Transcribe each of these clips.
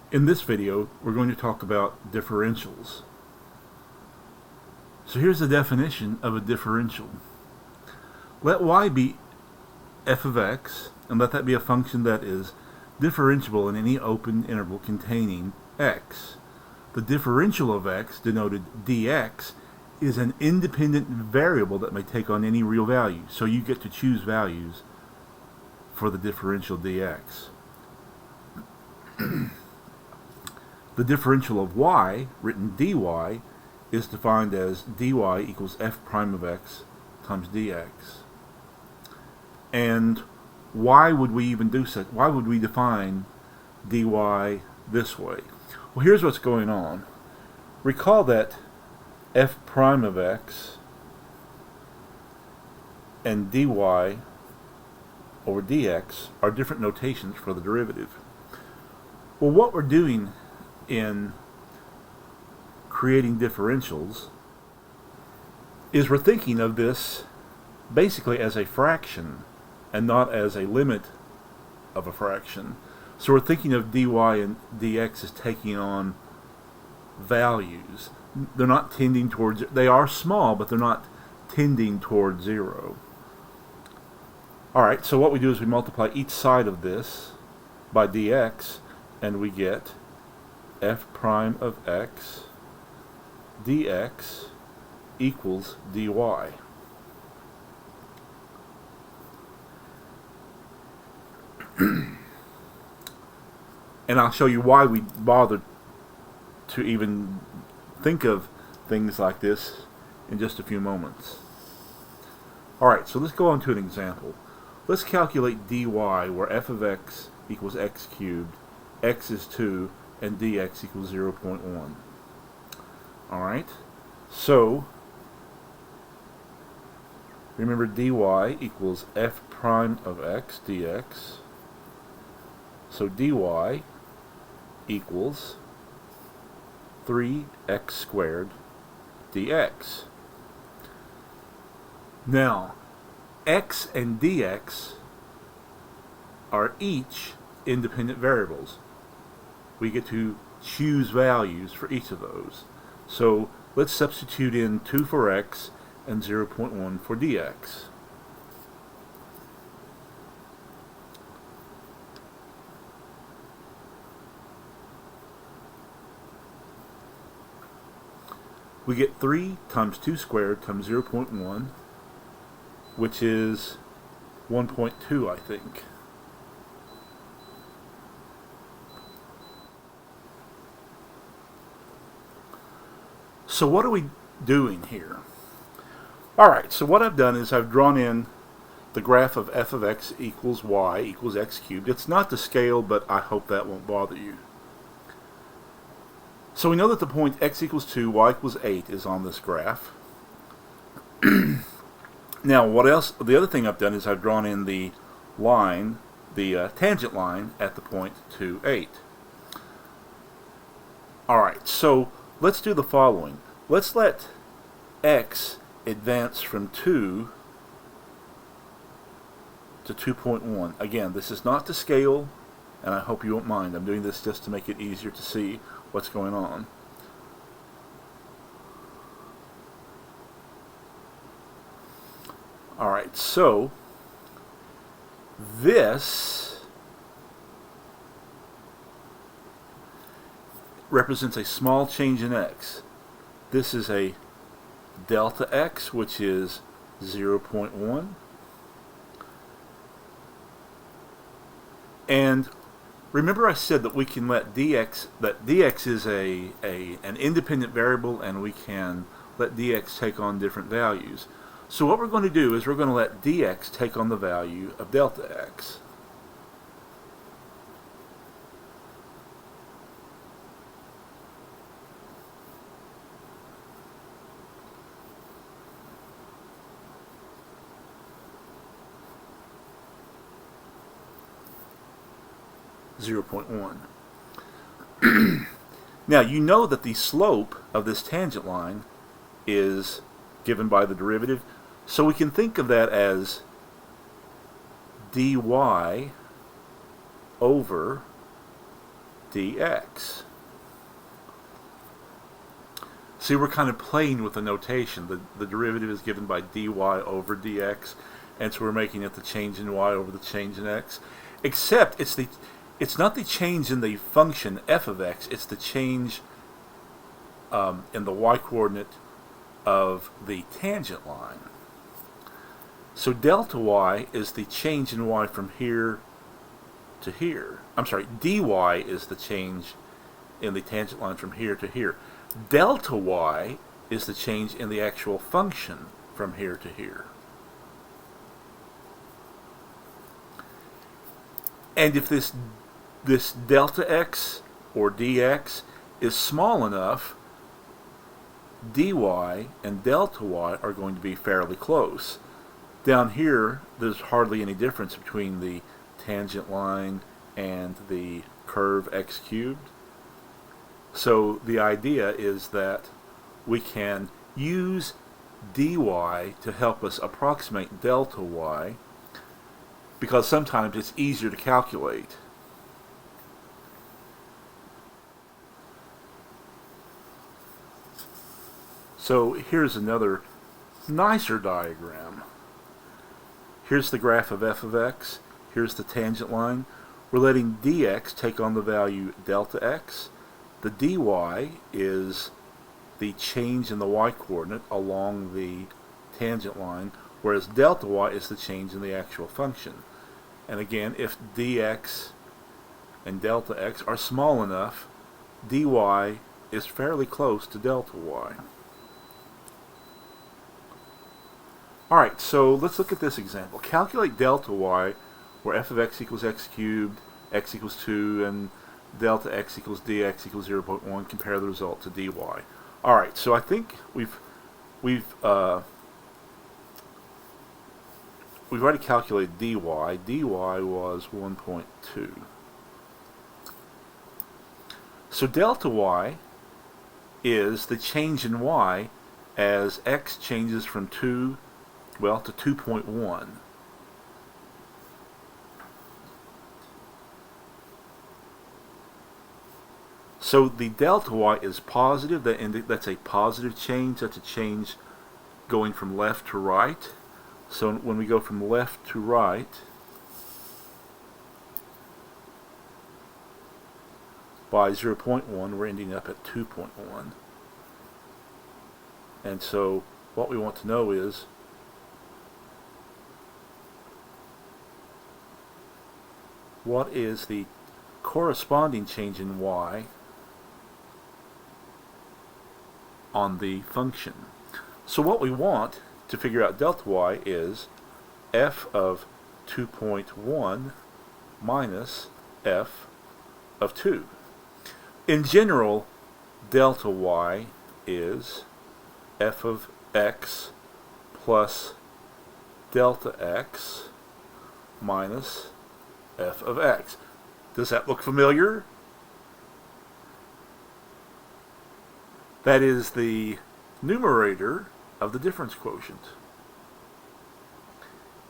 In this video, we're going to talk about differentials. So here's the definition of a differential. Let y be f of x, and let that be a function that is differentiable in any open interval containing x. The differential of x, denoted dx, is an independent variable that may take on any real value. So you get to choose values for the differential dx. The differential of y, written dy, is defined as dy equals f prime of x times dx. And why would we even do such? Why would we define dy this way? Well, here's what's going on. Recall that f prime of x and dy over dx are different notations for the derivative. Well, what we're doing in creating differentials is we're thinking of this basically as a fraction and not as a limit of a fraction. So we're thinking of dy and dx as taking on values. They're not tending towards, they are small, but they're not tending towards zero. Alright, so what we do is we multiply each side of this by dx, and we get f prime of x dx equals dy. And I'll show you why we bothered to even think of things like this in just a few moments. Alright, so let's go on to an example. Let's calculate dy, where f of x equals x cubed, x is 2, and dx equals 0.1. Alright, so remember dy equals f prime of x dx. So dy equals 3x squared dx. Now, x and dx are each independent variables. We get to choose values for each of those. So let's substitute in 2 for x and 0.1 for dx. We get 3 times 2 squared times 0.1, which is 1.2, I think. So what are we doing here? Alright, so what I've done is I've drawn in the graph of f of x equals y equals x cubed. It's not to scale, but I hope that won't bother you. So we know that the point x equals 2, y equals 8 is on this graph. Now, what else? The other thing I've done is I've drawn in the line, the tangent line at the point 2, 8. Alright, so let's do the following. Let's let x advance from 2 to 2.1. Again, this is not to scale, and I hope you won't mind. I'm doing this just to make it easier to see what's going on. Alright, so this represents a small change in x. This is a delta x, which is 0.1. And remember I said that we can let dx, that dx is an independent variable, and we can let dx take on different values. So what we're going to do is we're going to let dx take on the value of delta x. (0.1). Now you know that the slope of this tangent line is given by the derivative, so we can think of that as dy over dx. See, we're kind of playing with the notation. The derivative is given by dy over dx, and so we're making it the change in y over the change in x. Except it's not the change in the function f of x, it's the change in the y-coordinate of the tangent line. So delta y is the change in y from here to here. I'm sorry, dy is the change in the tangent line from here to here. Delta y is the change in the actual function from here to here. And if this delta x or dx is small enough, dy and delta y are going to be fairly close. Down here, there's hardly any difference between the tangent line and the curve x cubed. So the idea is that we can use dy to help us approximate delta y, because sometimes it's easier to calculate. So here's another nicer diagram. Here's the graph of f of x. Here's the tangent line. We're letting dx take on the value delta x. The dy is the change in the y-coordinate along the tangent line, whereas delta y is the change in the actual function. And again, if dx and delta x are small enough, dy is fairly close to delta y. Alright, so let's look at this example. Calculate delta y, where f of x equals x cubed, x equals 2, and delta x equals dx equals 0.1. Compare the result to dy. Alright, so I think we've already calculated dy. dy was 1.2. So delta y is the change in y as x changes from 2, well, to 2.1. So the delta y is positive. That's a positive change. That's a change going from left to right. So when we go from left to right, by 0.1, we're ending up at 2.1. And so what we want to know is what is the corresponding change in y on the function. So what we want to figure out delta y is f of 2.1 minus f of 2. In general, delta y is f of x plus delta x minus f of x. Does that look familiar? That is the numerator of the difference quotient.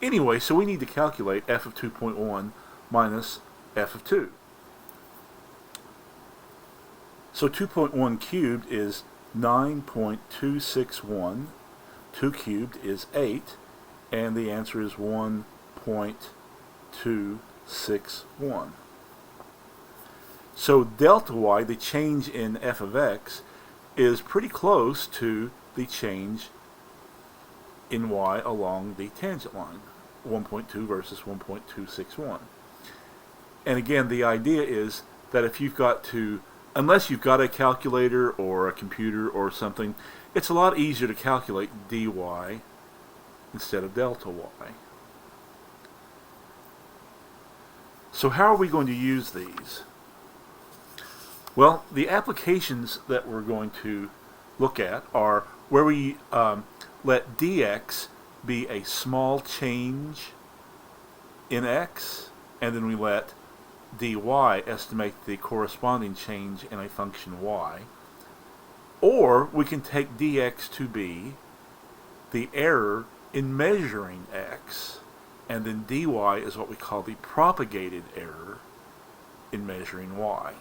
Anyway, so we need to calculate f of 2.1 minus f of 2. So 2.1 cubed is 9.261. 2 cubed is 8. And the answer is 1.261. So delta y, the change in f of x, is pretty close to the change in y along the tangent line, 1.2 versus 1.261. And again, the idea is that if you've got to, unless you've got a calculator or a computer or something, it's a lot easier to calculate dy instead of delta y. So how are we going to use these? Well, the applications that we're going to look at are where we let dx be a small change in x, and then we let dy estimate the corresponding change in a function y. Or we can take dx to be the error in measuring x, and then dy is what we call the propagated error in measuring y.